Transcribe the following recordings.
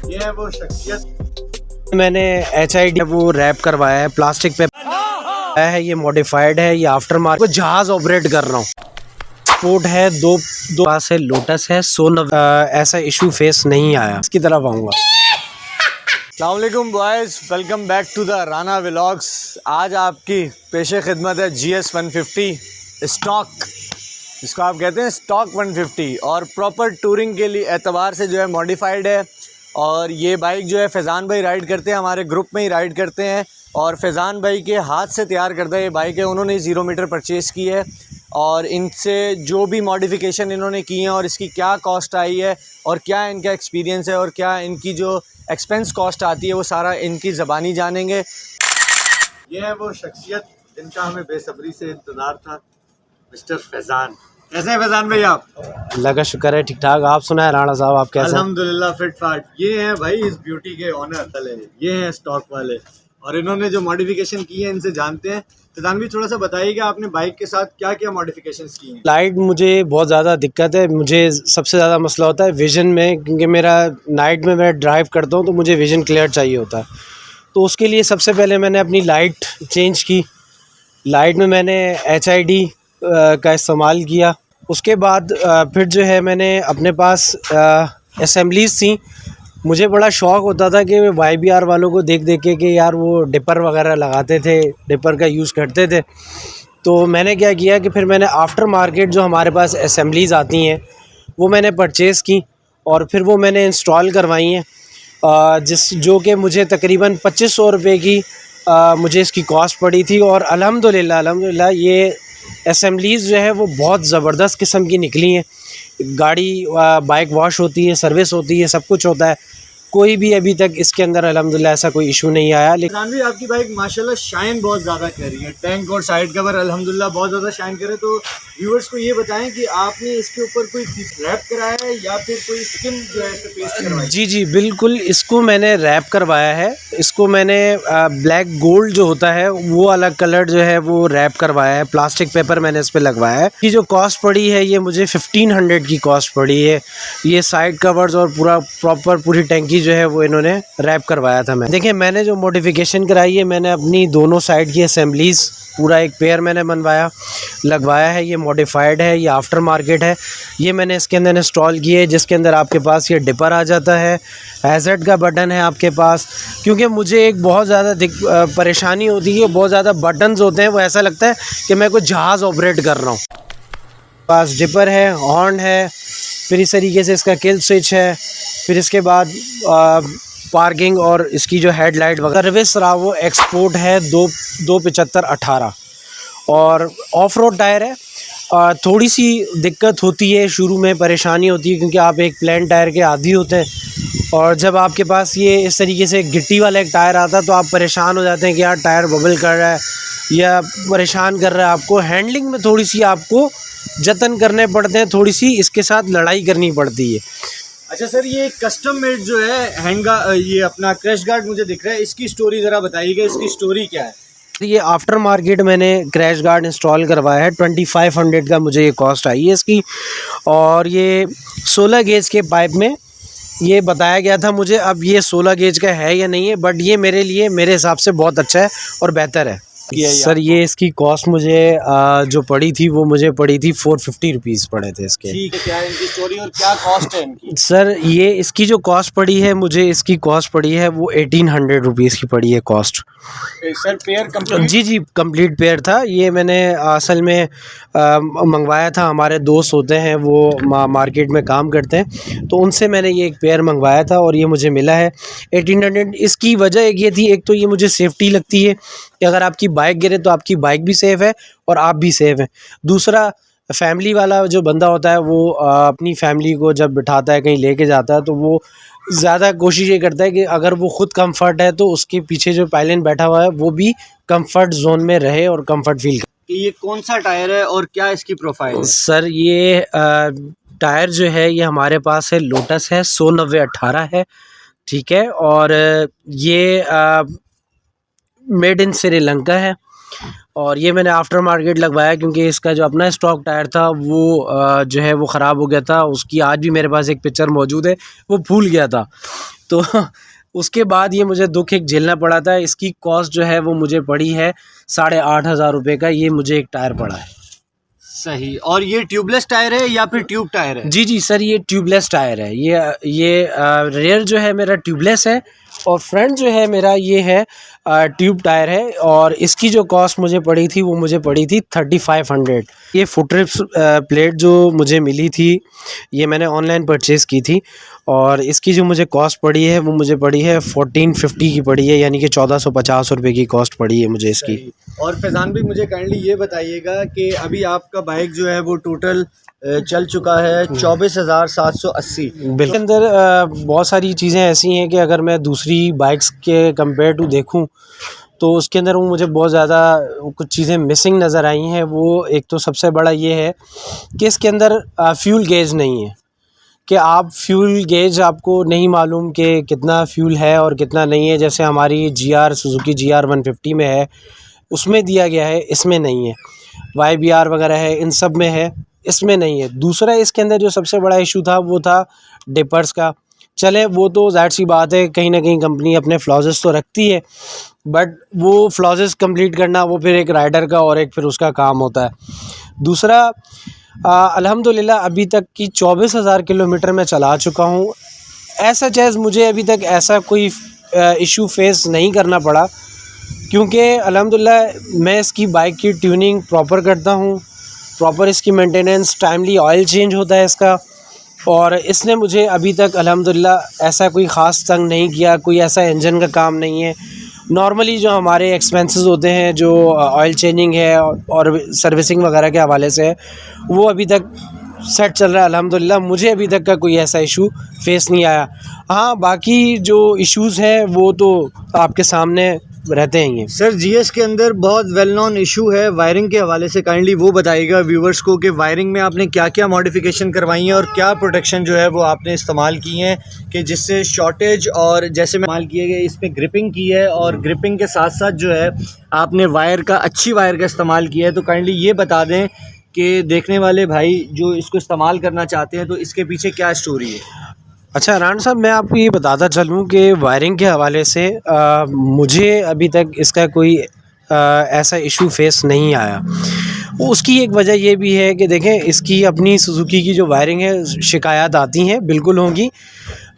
ये है वो शख्सियत। मैंने HID वो रैप करवाया है, प्लास्टिक पे है, ये मॉडिफाइड है, ये आफ्टर मार्केट जहाज ऑपरेट कर रहा हूँ। स्पोर्ट है, दो पास है, लोटस है, ऐसा इशू फेस नहीं आया। इसकी तरफ आऊँगा। अस्सलाम वालेकुम boys, welcome back to the Rana vlogs. आज आपकी पेशे खिदमत है GS 150 स्टॉक, जिसको आप कहते हैं स्टॉक 150, और प्रॉपर टूरिंग के लिए एतबार से जो है मॉडिफाइड है। और ये बाइक जो है फैज़ान भाई राइड करते हैं, हमारे ग्रुप में ही राइड करते हैं, और फैज़ान भाई के हाथ से तैयार करता है ये बाइक है। उन्होंने 0 मीटर परचेज़ की है, और इनसे जो भी मॉडिफिकेशन इन्होंने की हैं और इसकी क्या कॉस्ट आई है और क्या इनका एक्सपीरियंस है और क्या इनकी जो एक्सपेंस कॉस्ट आती है, वो सारा इनकी ज़बानी जानेंगे। ये है वो शख्सियत जिनका हमें बेसब्री से इंतज़ार था, मिस्टर फैज़ान। कैसे हैं फैज़ान भाई आप? अल्लाह का शुक्र है, ठीक ठाक। आप सुना है राणा साहब, आप कैसे हैं? अल्हम्दुलिल्लाह फिट फाट। ये हैं भाई इस ब्यूटी के ऑनर, ये हैं स्टॉक वाले, और इन्होंने जो मॉडिफिकेशन की है इनसे जानते हैं। फैज़ान भी थोड़ा सा बताइए कि आपने बाइक के साथ क्या क्या मॉडिफिकेशंस की हैं। लाइट मुझे बहुत ज़्यादा दिक्कत है, मुझे सबसे ज़्यादा मसला होता है विज़न में, क्योंकि मेरा नाइट में मैं ड्राइव करता हूँ तो मुझे विज़न क्लियर चाहिए होता है। तो उसके लिए सबसे पहले मैंने अपनी लाइट चेंज की। लाइट में मैंने HID का इस्तेमाल किया। उसके बाद फिर जो है मैंने अपने पास असेंबलीज़ थी। मुझे बड़ा शौक़ होता था कि YBR वालों को देख देख के कि यार वो डिपर वगैरह लगाते थे, डिपर का यूज़ करते थे। तो मैंने क्या किया कि फिर मैंने आफ्टर मार्केट जो हमारे पास असेंबलीज़ आती हैं वो मैंने परचेज़ की, और फिर वो मैंने इंस्टॉल करवाई हैं, जो कि मुझे तकरीबन 2500 रुपये की मुझे इसकी कॉस्ट पड़ी थी। और अल्हम्दुलिल्लाह ये असेंबलीज़ जो है वो बहुत ज़बरदस्त किस्म की निकली हैं। गाड़ी बाइक वॉश होती है, सर्विस होती है, सब कुछ होता है। कोई भी अभी तक इसके अंदर अल्हम्दुलिल्लाह ऐसा कोई इशू नहीं आया। फैज़ान भी आपकी बाइक माशाल्लाह शाइन बहुत ज़्यादा कर रही है, टैंक और साइड कवर अल्हम्दुलिल्लाह बहुत ज़्यादा शाइन करे। तो व्यूअर्स को ये बताएं कि आपने इसके ऊपर कोई रैप कराया है या फिर कोई स्किन जो है पेस्ट करवाई? जी बिल्कुल, इसको मैंने रैप करवाया है। इसको मैंने ब्लैक गोल्ड जो होता है वो अलग कलर जो है वो रैप करवाया है। प्लास्टिक पेपर मैंने इस पर लगवाया है। ये जो कॉस्ट पड़ी है ये मुझे 1500 की कॉस्ट पड़ी है। ये साइड कवर्स और पूरा प्रॉपर पूरी टैंकी जो है वो इन्होंने रैप करवाया था। मैं देखिए, मैंने जो मॉडिफिकेशन कराई है, मैंने अपनी दोनों साइड की असेंबलीज़ पूरा एक पेयर मैंने बनवाया लगवाया है। ये मॉडिफाइड है, ये आफ्टर मार्केट है। ये मैंने इसके अंदर इंस्टॉल किए है, जिसके अंदर आपके पास ये डिपर आ जाता है, हैज़र्ड का बटन है आपके पास। क्योंकि मुझे एक बहुत ज़्यादा परेशानी होती है, बहुत ज़्यादा बटन्स होते हैं, वो ऐसा लगता है कि मैं कोई जहाज़ ऑपरेट कर रहा हूँ। पास डिपर है, हॉर्न है, फिर इस तरीके से इसका किल स्विच है, फिर इसके बाद पार्किंग और इसकी जो हेडलाइट वगैरह। सर्विस रहा वो एक्सपोर्ट है 275/18, और ऑफ रोड टायर है। थोड़ी सी दिक्कत होती है, शुरू में परेशानी होती है, क्योंकि आप एक प्लेन टायर के आदी होते हैं, और जब आपके पास ये इस तरीके से गिट्टी वाला एक टायर आता है तो आप परेशान हो जाते हैं कि यार टायर बबल कर रहा है या परेशान कर रहा है आपको। हैंडलिंग में थोड़ी सी आपको जतन करने पड़ते हैं, थोड़ी सी इसके साथ लड़ाई करनी पड़ती है। अच्छा सर, ये कस्टम मेड जो है ये अपना क्रैश गार्ड मुझे दिख रहा है, इसकी स्टोरी ज़रा बताइएगा, इसकी स्टोरी क्या है? ये आफ्टर मार्केट मैंने क्रैश गार्ड इंस्टॉल करवाया है। 2500 का मुझे ये कॉस्ट आई है इसकी, और ये 16 गेज के पाइप में ये बताया गया था मुझे। अब ये 16 गेज का है या नहीं है, बट ये मेरे लिए मेरे हिसाब से बहुत अच्छा है और बेहतर है। सर ये इसकी कॉस्ट मुझे जो पड़ी थी वो मुझे पड़ी थी 450 रुपीज़ पड़े थे इसके। ठीक है, क्या है इनकी स्टोरी और क्या कॉस्ट है इनकी? सर ये इसकी जो कॉस्ट पड़ी है, मुझे इसकी कॉस्ट पड़ी है वो 1800 रुपीज़ की पड़ी है कॉस्ट। Sir pair complete? जी कंप्लीट पेयर था। ये मैंने असल में मंगवाया था, हमारे दोस्त होते हैं वो मार्केट में काम करते हैं, तो उनसे मैंने ये एक पेयर मंगवाया था और ये मुझे मिला है 1800। इसकी वजह एक ये थी, एक तो ये मुझे सेफ्टी लगती है कि अगर आपकी बाइक गिरे तो आपकी बाइक भी सेफ़ है और आप भी सेफ़ हैं। दूसरा, फैमिली वाला जो बंदा होता है वो अपनी फैमिली को जब बिठाता है, कहीं लेके जाता है, तो वो ज़्यादा कोशिश ये करता है कि अगर वो ख़ुद कंफर्ट है तो उसके पीछे जो पायलट बैठा हुआ है वो भी कंफर्ट जोन में रहे और कंफर्ट फील करे। ये कौन सा टायर है और क्या इसकी प्रोफाइल है? सर ये टायर जो है ये हमारे पास है, लोटस है, 100/90/18 है, ठीक है। और ये मेड इन श्रीलंका है, और ये मैंने आफ्टर मार्केट लगवाया क्योंकि इसका जो अपना स्टॉक टायर था वो जो है वो ख़राब हो गया था। उसकी आज भी मेरे पास एक पिक्चर मौजूद है, वो फूल गया था। तो उसके बाद ये मुझे दुख एक झेलना पड़ा था। इसकी कॉस्ट जो है वो मुझे पड़ी है 8,500 रुपये का। ये मुझे एक टायर पड़ा है। सही। और ये ट्यूबलेस टायर है या फिर ट्यूब टायर है? जी सर, ये ट्यूबलेस टायर है। ये रेयर जो है मेरा ट्यूबलेस है और फ्रंट जो है मेरा ये है ट्यूब टायर है। और इसकी जो कॉस्ट मुझे पड़ी थी वो मुझे पड़ी थी 3500। ये फुटरिप्स प्लेट जो मुझे मिली थी ये मैंने ऑनलाइन परचेज़ की थी और इसकी जो मुझे कॉस्ट पड़ी है वो मुझे पड़ी है 1450 की पड़ी है, यानी कि 1450 रुपये की कॉस्ट पड़ी है मुझे इसकी। और फैज़ान भी मुझे काइंडली ये बताइएगा कि अभी आपका बाइक जो है वो टोटल चल चुका है 24,780। बिल्कुल। अंदर बहुत सारी चीज़ें ऐसी हैं कि अगर मैं दूसरी बाइक्स के कंपेयर टू देखूं तो उसके अंदर वो मुझे बहुत ज़्यादा कुछ चीज़ें मिसिंग नज़र आई हैं। वो एक तो सबसे बड़ा ये है कि इसके अंदर फ्यूल गेज नहीं है, कि आप फ्यूल गेज आपको नहीं मालूम कि कितना फ्यूल है और कितना नहीं है। जैसे हमारी सुजुकी GR 150 में है, उसमें दिया गया है, इसमें नहीं है। YBR वगैरह है, इन सब में है, इसमें नहीं है। दूसरा इसके अंदर जो सबसे बड़ा इशू था वो था डिपर्स का। चले वो तो ज़ाहिर सी बात है, कहीं ना कहीं कंपनी अपने फ्लॉजेस तो रखती है, बट वो फ्लॉजेस कंप्लीट करना वो फिर एक राइडर का और एक फिर उसका काम होता है। दूसरा अल्हम्दुलिल्लाह अभी तक की 24,000 किलोमीटर मैं चला चुका हूँ। ऐसा चीज़ मुझे अभी तक ऐसा कोई इशू फेस नहीं करना पड़ा, क्योंकि अल्हम्दुलिल्लाह मैं इसकी बाइक की ट्यूनिंग प्रॉपर करता हूँ, प्रॉपर इसकी मेंटेनेंस, टाइमली ऑयल चेंज होता है इसका। और इसने मुझे अभी तक अल्हम्दुलिल्लाह ऐसा कोई ख़ास तंग नहीं किया, कोई ऐसा इंजन का काम नहीं है। नॉर्मली जो हमारे एक्सपेंसेस होते हैं, जो ऑयल चेंजिंग है और सर्विसिंग वगैरह के हवाले से है, वो अभी तक सेट चल रहा है अल्हम्दुलिल्लाह। मुझे अभी तक का कोई ऐसा इशू फेस नहीं आया। हाँ, बाकी जो इश्यूज़ हैं वो तो आपके सामने रहते हैं। सर GS के अंदर बहुत वेल नॉन इशू है वायरिंग के हवाले से, काइंडली वो बताइएगा व्यूवर्स को कि वायरिंग में आपने क्या क्या मॉडिफिकेशन करवाई है और क्या प्रोटेक्शन जो है वो आपने इस्तेमाल की हैं कि जिससे शॉर्टेज, और जैसे मैं इस्तेमाल किए गए इसमें ग्रिपिंग की है और ग्रिपिंग के साथ साथ जो है आपने अच्छी वायर का इस्तेमाल किया है। तो काइंडली ये बता दें कि देखने वाले भाई जो इसको इस्तेमाल करना चाहते हैं तो इसके पीछे क्या स्टोरी है। अच्छा राना साहब, मैं आपको ये बताता चलूँ कि वायरिंग के हवाले से मुझे अभी तक इसका कोई ऐसा इशू फेस नहीं आया। उसकी एक वजह ये भी है कि देखें, इसकी अपनी सुजुकी की जो वायरिंग है, शिकायत आती हैं, बिल्कुल होंगी,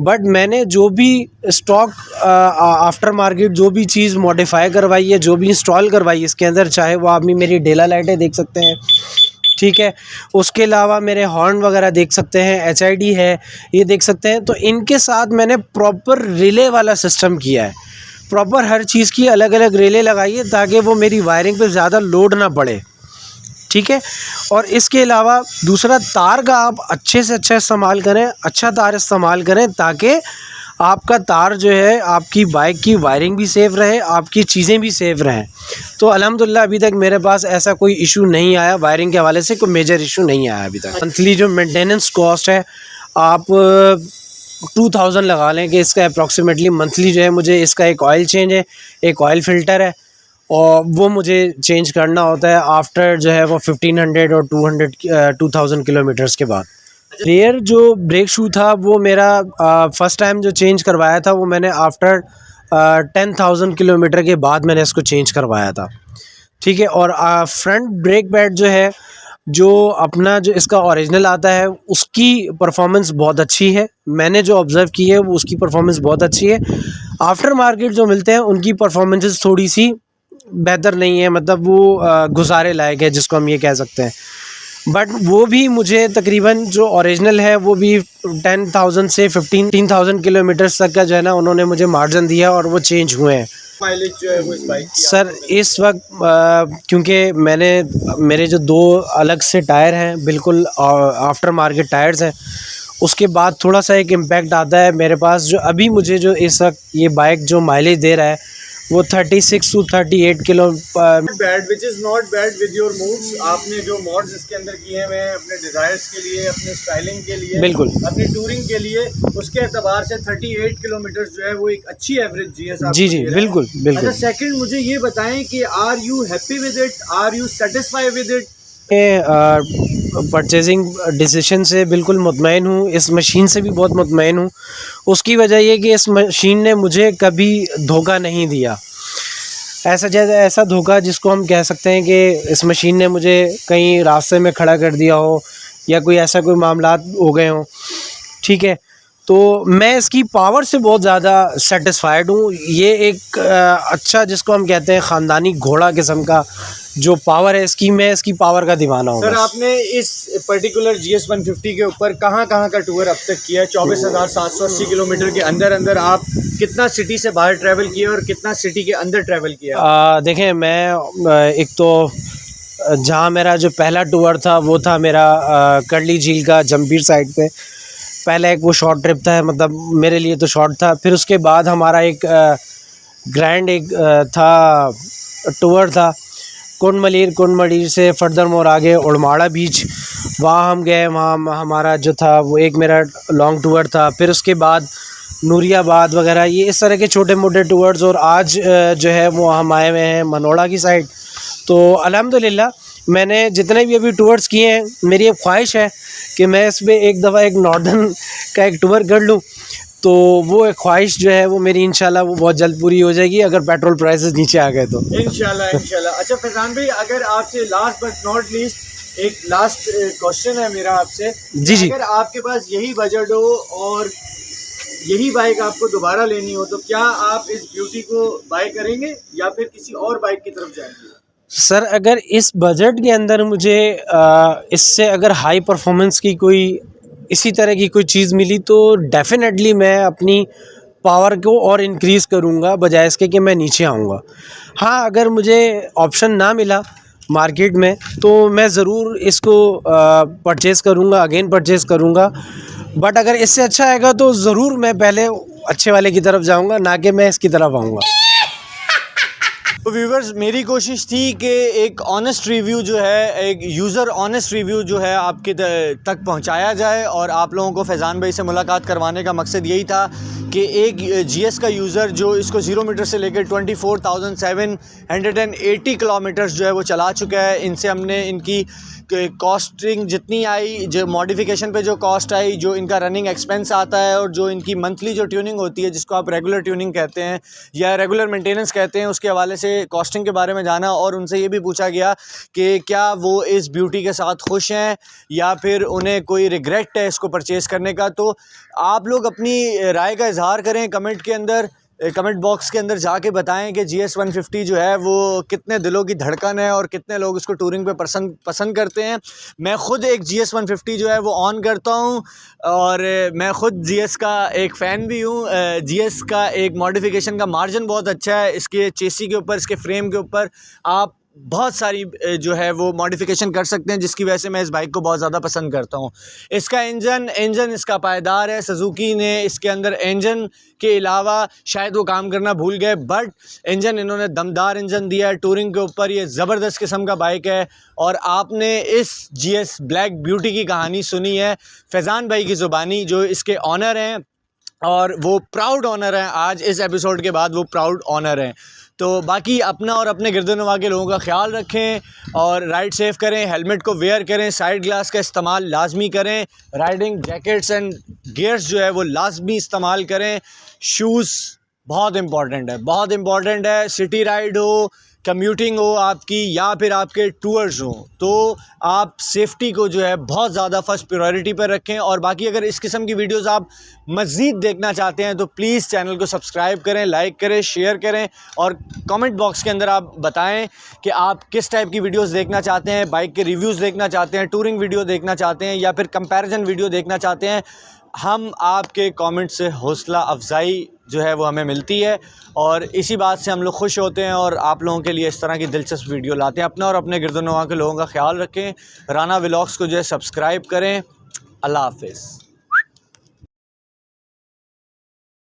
बट मैंने जो भी स्टॉक आफ्टर मार्केट जो भी चीज़ मॉडिफाई करवाई है, जो भी इंस्टॉल करवाई इसके अंदर, चाहे वो आप मेरी डेला लाइटें देख सकते हैं, ठीक है, उसके अलावा मेरे हॉर्न वगैरह देख सकते हैं, HID है, ये देख सकते हैं। तो इनके साथ मैंने प्रॉपर रिले वाला सिस्टम किया है, प्रॉपर हर चीज़ की अलग अलग रिले लगाई है ताकि वो मेरी वायरिंग पे ज़्यादा लोड ना पड़े, ठीक है। और इसके अलावा दूसरा, तार का आप अच्छे से अच्छा इस्तेमाल करें, अच्छा तार इस्तेमाल करें ताकि आपका तार जो है, आपकी बाइक की वायरिंग भी सेफ़ रहे, आपकी चीज़ें भी सेफ़ रहें। तो अल्हम्दुलिल्लाह अभी तक मेरे पास ऐसा कोई इशू नहीं आया, वायरिंग के हवाले से कोई मेजर इशू नहीं आया अभी तक। मंथली जो मेंटेनेंस कॉस्ट है आप 2000 लगा लें कि इसका अप्रॉक्सीमेटली मंथली जो है, मुझे इसका एक ऑयल चेंज है, एक ऑयल फ़िल्टर है, और वो मुझे चेंज करना होता है आफ्टर जो है वो 1500 और 2000 किलोमीटर्स के बाद। रेयर जो ब्रेक शू था वो मेरा फ़र्स्ट टाइम जो चेंज करवाया था वो मैंने आफ्टर 10,000 किलोमीटर के बाद मैंने इसको चेंज करवाया था, ठीक है। और फ्रंट ब्रेक पैड जो है, जो अपना जो इसका ओरिजिनल आता है, उसकी परफॉर्मेंस बहुत अच्छी है। मैंने जो ऑब्ज़र्व की है वो उसकी परफॉर्मेंस बहुत अच्छी है। आफ्टर मार्केट जो मिलते हैं उनकी परफॉर्मेंसेस थोड़ी सी बेहतर नहीं है, मतलब वो गुजारे लायक है जिसको हम ये कह सकते हैं। बट वो भी मुझे तकरीबन जो ओरिजिनल है वो भी 10,000 से 15,000 किलोमीटर्स तक का जो है ना, उन्होंने मुझे मार्जिन दिया और वो चेंज हुए हैं। माइलेज जो है वो इस बाइक की सर इस वक्त क्योंकि मेरे जो 2 अलग से टायर हैं, बिल्कुल आफ्टर मार्केट टायर्स हैं, उसके बाद थोड़ा सा एक इम्पैक्ट आता है मेरे पास। जो अभी मुझे जो इस वक्त ये बाइक जो माइलेज दे रहा है वो 36 to 38 kilo bad, which is not bad with your moods. आपने जो मॉड्स इसके अंदर किए हुए हैं अपने डिज़ायर्स के लिए, अपने स्टाइलिंग के लिए, बिल्कुल अपनी टूरिंग के लिए, उसके एतबार से 38 किलोमीटर जो है वो एक अच्छी एवरेज GS जी बिल्कुल बिल्कुल। अच्छा, सेकंड मुझे ये बताएं कि are you happy with it, are you satisfy with it? Purchasing decision से बिल्कुल मुतमईन हूँ, इस मशीन से भी बहुत मुतमईन हूँ। उसकी वजह ये कि इस मशीन ने मुझे कभी धोखा नहीं दिया। ऐसा धोखा जिसको हम कह सकते हैं कि इस मशीन ने मुझे कहीं रास्ते में खड़ा कर दिया हो या कोई ऐसा कोई मामलात हो गए हों, ठीक है। तो मैं इसकी पावर से बहुत ज़्यादा सेटिस्फाइड हूँ। ये एक अच्छा जिसको हम कहते हैं ख़ानदानी घोड़ा किस्म का जो पावर है इसकी, मैं इसकी पावर का दीवाना हूँ। सर, आपने इस पर्टिकुलर GS 150 के ऊपर कहाँ का टूर अब तक किया है? 24,780 किलोमीटर के अंदर आप कितना सिटी से बाहर ट्रैवल किया और कितना सिटी के अंदर ट्रैवल किया? देखें, मैं एक तो जहाँ मेरा जो पहला टूर था वो था मेरा करली झील का जंबीर साइड पे। पहला एक वो शॉर्ट ट्रिप था, मतलब मेरे लिए तो शॉर्ट था। फिर उसके बाद हमारा एक ग्रैंड था टूर था कुंड मलीर से फर्दर मोर आगे उड़माड़ा बीच, वहाँ हम गए। वहाँ हमारा जो था वो एक मेरा लॉन्ग टूर था। फिर उसके बाद नूरियाबाद वगैरह, ये इस तरह के छोटे मोटे टूर्स। और आज जो है वो हम आए हुए हैं मनोड़ा की साइड। तो अल्हम्दुलिल्लाह मैंने जितने भी अभी टूर्स किए हैं, मेरी एक ख्वाहिश है कि मैं इसमें एक दफ़ा एक नॉर्दर्न का एक टूर कर लूँ। तो वो एक ख्वाहिश जो है वो मेरी इंशाल्लाह वो बहुत जल्द पूरी हो जाएगी, अगर पेट्रोल प्राइसेस नीचे आ गए तो। इंशाल्लाह। अच्छा फैज़ान भाई, अगर आपसे लास्ट बट नॉट लीस्ट एक लास्ट क्वेश्चन है मेरा आपसे। जी। अगर आपके पास यही बजट हो और यही बाइक आपको दोबारा लेनी हो, तो क्या आप इस ब्यूटी को बाय करेंगे या फिर किसी और बाइक की तरफ जाएंगे? सर, अगर इस बजट के अंदर मुझे इससे अगर हाई परफॉर्मेंस की कोई इसी तरह की कोई चीज़ मिली तो डेफिनेटली मैं अपनी पावर को और इंक्रीज़ करूँगा बजाय इसके कि मैं नीचे आऊँगा। हाँ, अगर मुझे ऑप्शन ना मिला मार्केट में तो मैं ज़रूर इसको परचेज़ करूँगा, अगेन परचेज़ करूँगा। बट अगर इससे अच्छा आएगा तो ज़रूर मैं पहले अच्छे वाले की तरफ जाऊँगा, ना कि मैं इसकी तरफ आऊँगा। तो व्यूवर्स, मेरी कोशिश थी कि एक ऑनेस्ट रिव्यू जो है, एक यूज़र ऑनेस्ट रिव्यू जो है आपके तक पहुंचाया जाए। और आप लोगों को फैज़ान भाई से मुलाकात करवाने का मकसद यही था कि एक GS का यूज़र जो इसको 0 मीटर से लेकर 24,780 किलोमीटर्स जो है वो चला चुका है, इनसे हमने इनकी कॉस्टिंग जितनी आई, जो मॉडिफिकेशन पे जो कॉस्ट आई, जो इनका रनिंग एक्सपेंस आता है और जो इनकी मंथली जो ट्यूनिंग होती है जिसको आप रेगुलर ट्यूनिंग कहते हैं या रेगुलर मेंटेनेंस कहते हैं, उसके हवाले से कॉस्टिंग के बारे में जाना। और उनसे ये भी पूछा गया कि क्या वो इस ब्यूटी के साथ खुश हैं या फिर उन्हें कोई रिग्रेट है इसको परचेज़ करने का। तो आप लोग अपनी राय का इजहार करें कमेंट बॉक्स के अंदर जाके बताएं कि GS 150 जो है वो कितने दिलों की धड़कन है और कितने लोग इसको टूरिंग पे पसंद करते हैं। मैं ख़ुद एक GS 150 जो है वो ऑन करता हूं और मैं ख़ुद GS का एक फ़ैन भी हूं। GS का एक मॉडिफिकेशन का मार्जिन बहुत अच्छा है, इसके चेसी के ऊपर, इसके फ्रेम के ऊपर आप बहुत सारी जो है वो मॉडिफिकेशन कर सकते हैं, जिसकी वजह से मैं इस बाइक को बहुत ज़्यादा पसंद करता हूँ। इसका इंजन इसका पायदार है। सुजुकी ने इसके अंदर इंजन के अलावा शायद वो काम करना भूल गए, बट इंजन इन्होंने दमदार इंजन दिया है। टूरिंग के ऊपर ये ज़बरदस्त किस्म का बाइक है। और आपने इस GS ब्लैक ब्यूटी की कहानी सुनी है फैज़ान भाई की ज़ुबानी, जो इसके ऑनर हैं और वो प्राउड ऑनर हैं। आज इस एपिसोड के बाद वो प्राउड ऑनर हैं। तो बाकी अपना और अपने गिरदनवा के लोगों का ख्याल रखें और राइड सेफ करें, हेलमेट को वेयर करें, साइड ग्लास का इस्तेमाल लाजमी करें, राइडिंग जैकेट्स एंड गियर्स जो है वो लाजमी इस्तेमाल करें, शूज़ बहुत इम्पॉर्टेंट है। सिटी राइड हो, कम्यूटिंग हो आपकी या फिर आपके टूर्स हो, तो आप सेफ्टी को जो है बहुत ज़्यादा फर्स्ट प्रायोरिटी पर रखें। और बाकी अगर इस किस्म की वीडियोस आप मज़ीद देखना चाहते हैं तो प्लीज़ चैनल को सब्सक्राइब करें, लाइक करें, शेयर करें और कमेंट बॉक्स के अंदर आप बताएं कि आप किस टाइप की वीडियोस देखना चाहते हैं, बाइक के रिव्यूज़ देखना चाहते हैं, टूरिंग वीडियो देखना चाहते हैं या फिर कंपैरिजन वीडियो देखना चाहते हैं। हम आपके कमेंट से हौसला अफजाई जो है वो हमें मिलती है और इसी बात से हम लोग खुश होते हैं और आप लोगों के लिए इस तरह की दिलचस्प वीडियो लाते हैं। अपना और अपने गिरदनवा के लोगों का ख्याल रखें। राना व्लॉग्स को जो है सब्सक्राइब करें। अल्लाह हाफ़िज़।